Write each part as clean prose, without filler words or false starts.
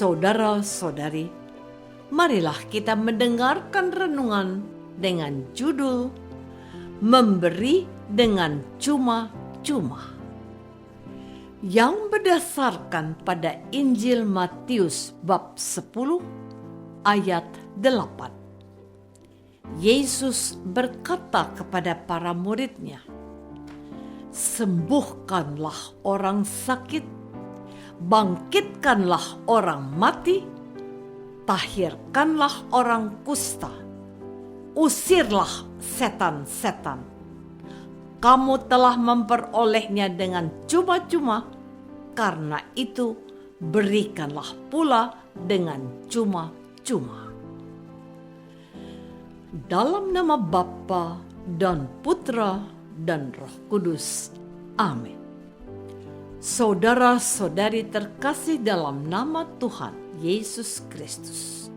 Saudara-saudari, marilah kita mendengarkan renungan dengan judul Memberi dengan Cuma-Cuma, yang berdasarkan pada Injil Matius bab 10 ayat 8. Yesus berkata kepada para murid-Nya, "Sembuhkanlah orang sakit, bangkitkanlah orang mati, tahirkanlah orang kusta, usirlah setan-setan. Kamu telah memperolehnya dengan cuma-cuma, karena itu berikanlah pula dengan cuma-cuma." Dalam nama Bapa dan Putra dan Roh Kudus. Amin. Saudara-saudari terkasih dalam nama Tuhan Yesus Kristus.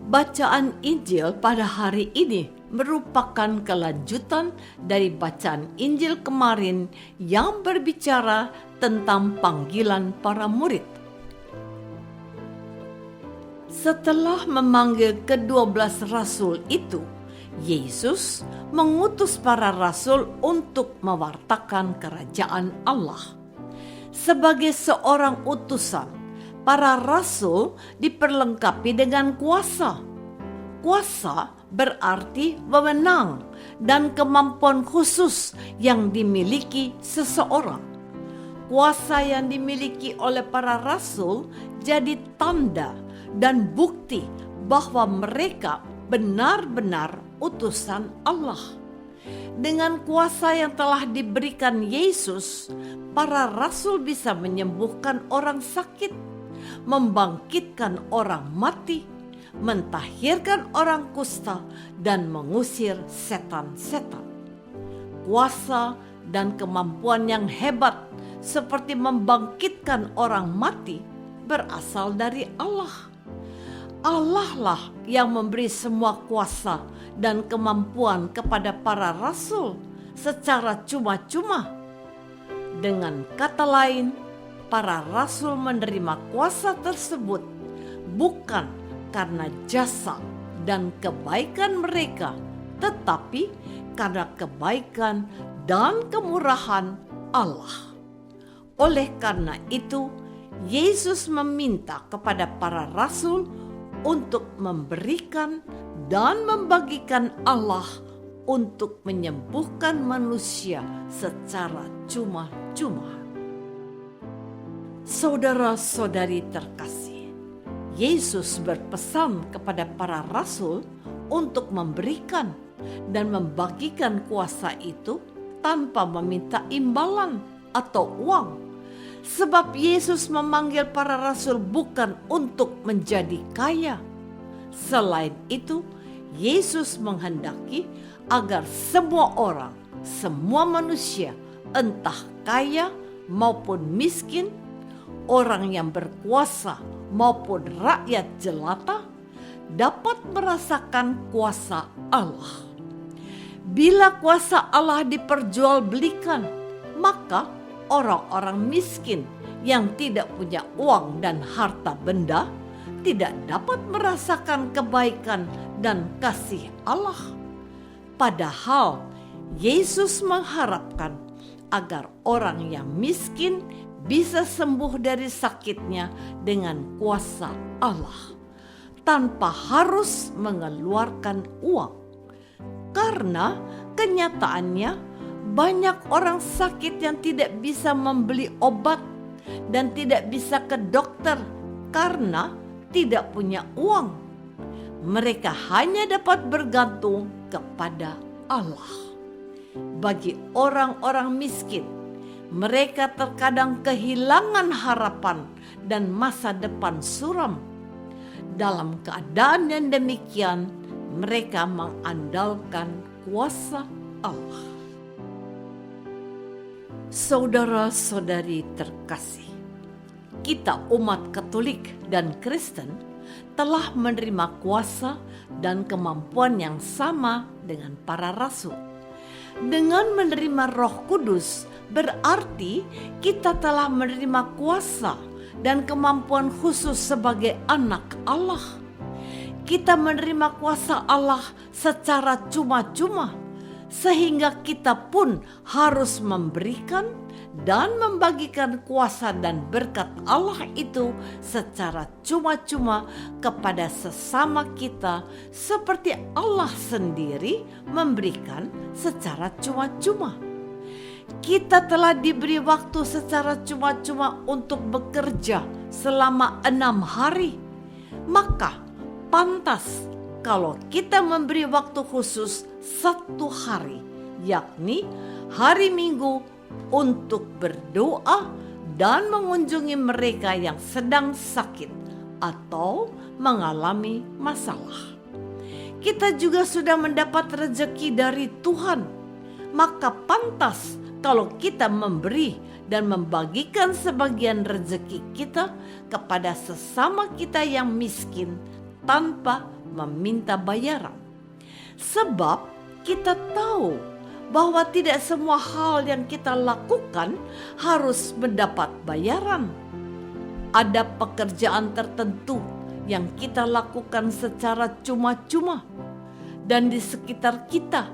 Bacaan Injil pada hari ini merupakan kelanjutan dari bacaan Injil kemarin yang berbicara tentang panggilan para murid. Setelah memanggil ke-12 rasul itu, Yesus mengutus para rasul untuk mewartakan kerajaan Allah. Sebagai seorang utusan, para rasul diperlengkapi dengan kuasa. Kuasa berarti wewenang dan kemampuan khusus yang dimiliki seseorang. Kuasa yang dimiliki oleh para rasul jadi tanda dan bukti bahwa mereka benar-benar utusan Allah. Dengan kuasa yang telah diberikan Yesus, para rasul bisa menyembuhkan orang sakit, membangkitkan orang mati, mentahirkan orang kusta, dan mengusir setan-setan. Kuasa dan kemampuan yang hebat seperti membangkitkan orang mati berasal dari Allah. Allah lah yang memberi semua kuasa dan kemampuan kepada para rasul secara cuma-cuma. Dengan kata lain, para rasul menerima kuasa tersebut bukan karena jasa dan kebaikan mereka, tetapi karena kebaikan dan kemurahan Allah. Oleh karena itu, Yesus meminta kepada para rasul untuk memberikan dan membagikan Allah untuk menyembuhkan manusia secara cuma-cuma. Saudara-saudari terkasih, Yesus berpesan kepada para rasul untuk memberikan dan membagikan kuasa itu tanpa meminta imbalan atau uang. Sebab Yesus memanggil para rasul bukan untuk menjadi kaya. Selain itu, Yesus menghendaki agar semua orang, semua manusia, entah kaya maupun miskin, orang yang berkuasa maupun rakyat jelata, dapat merasakan kuasa Allah. Bila kuasa Allah diperjualbelikan, maka orang-orang miskin yang tidak punya uang dan harta benda tidak dapat merasakan kebaikan dan kasih Allah. Padahal Yesus mengharapkan agar orang yang miskin bisa sembuh dari sakitnya dengan kuasa Allah, tanpa harus mengeluarkan uang. Karena kenyataannya, banyak orang sakit yang tidak bisa membeli obat dan tidak bisa ke dokter karena tidak punya uang. Mereka hanya dapat bergantung kepada Allah. Bagi orang-orang miskin, mereka terkadang kehilangan harapan dan masa depan suram. Dalam keadaan yang demikian, mereka mengandalkan kuasa Allah. Saudara-saudari terkasih, kita umat Katolik dan Kristen telah menerima kuasa dan kemampuan yang sama dengan para rasul. Dengan menerima Roh Kudus berarti kita telah menerima kuasa dan kemampuan khusus sebagai anak Allah. Kita menerima kuasa Allah secara cuma-cuma, sehingga kita pun harus memberikan dan membagikan kuasa dan berkat Allah itu secara cuma-cuma kepada sesama kita, seperti Allah sendiri memberikan secara cuma-cuma. Kita telah diberi waktu secara cuma-cuma untuk bekerja selama 6 hari. Maka pantas kalau kita memberi waktu khusus 1 hari, yakni hari Minggu, untuk berdoa dan mengunjungi mereka yang sedang sakit atau mengalami masalah. Kita juga sudah mendapat rezeki dari Tuhan, maka pantas kalau kita memberi dan membagikan sebagian rezeki kita kepada sesama kita yang miskin tanpa meminta bayaran. Sebab kita tahu bahwa tidak semua hal yang kita lakukan harus mendapat bayaran. Ada pekerjaan tertentu yang kita lakukan secara cuma-cuma, dan di sekitar kita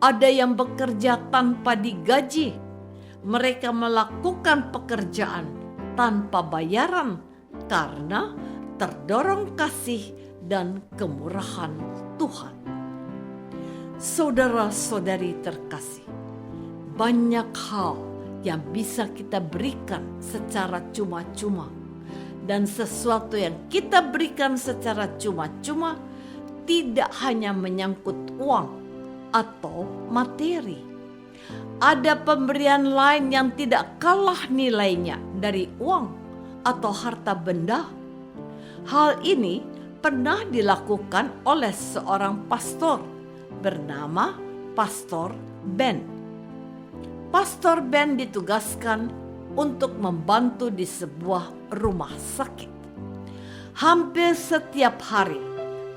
ada yang bekerja tanpa digaji. Mereka melakukan pekerjaan tanpa bayaran karena terdorong kasih dan kemurahan Tuhan. Saudara-saudari terkasih, banyak hal yang bisa kita berikan secara cuma-cuma, dan sesuatu yang kita berikan secara cuma-cuma tidak hanya menyangkut uang atau materi. Ada pemberian lain yang tidak kalah nilainya dari uang atau harta benda. Hal ini pernah dilakukan oleh seorang pastor bernama Pastor Ben. Pastor Ben ditugaskan untuk membantu di sebuah rumah sakit. Hampir setiap hari,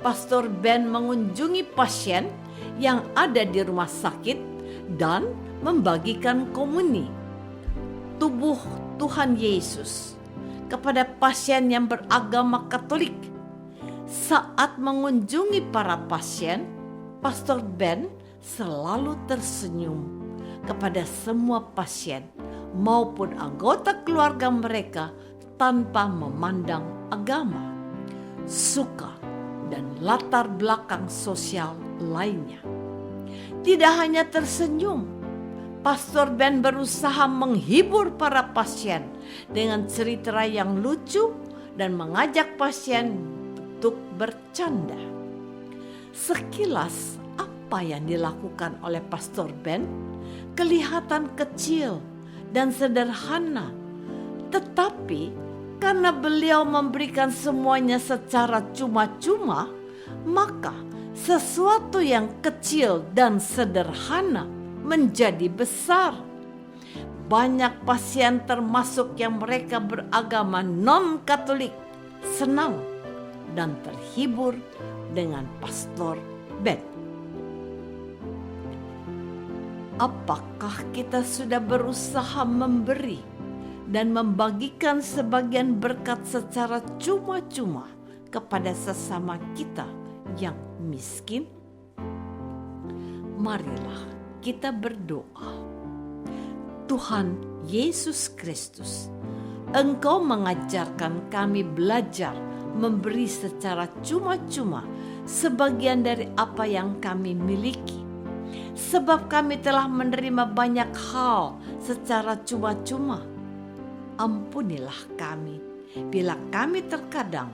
Pastor Ben mengunjungi pasien yang ada di rumah sakit dan membagikan komuni, tubuh Tuhan Yesus, kepada pasien yang beragama Katolik. Saat mengunjungi para pasien, Pastor Ben selalu tersenyum kepada semua pasien maupun anggota keluarga mereka tanpa memandang agama, suka, dan latar belakang sosial lainnya. Tidak hanya tersenyum, Pastor Ben berusaha menghibur para pasien dengan cerita yang lucu dan mengajak pasien untuk bercanda. Sekilas apa yang dilakukan oleh Pastor Ben kelihatan kecil dan sederhana, tetapi karena beliau memberikan semuanya secara cuma-cuma, maka sesuatu yang kecil dan sederhana menjadi besar. Banyak pasien termasuk yang mereka beragama non-Katolik senang dan terhibur dengan Pastor Ben. Apakah kita sudah berusaha memberi dan membagikan sebagian berkat secara cuma-cuma kepada sesama kita yang miskin? Marilah kita berdoa. Tuhan Yesus Kristus, Engkau mengajarkan kami belajar memberi secara cuma-cuma sebagian dari apa yang kami miliki. Sebab kami telah menerima banyak hal secara cuma-cuma. Ampunilah kami bila kami terkadang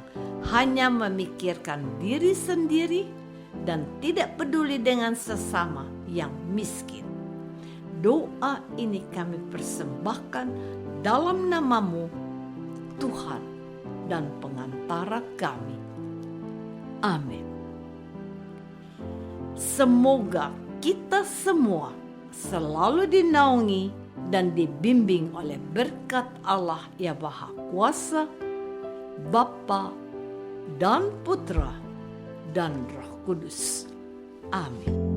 hanya memikirkan diri sendiri dan tidak peduli dengan sesama yang miskin. Doa ini kami persembahkan dalam nama-Mu, Tuhan dan pengantara kami. Amin. Semoga kita semua selalu dinaungi dan dibimbing oleh berkat Allah yang Maha Kuasa, Bapa dan Putra dan Roh Kudus. Amin.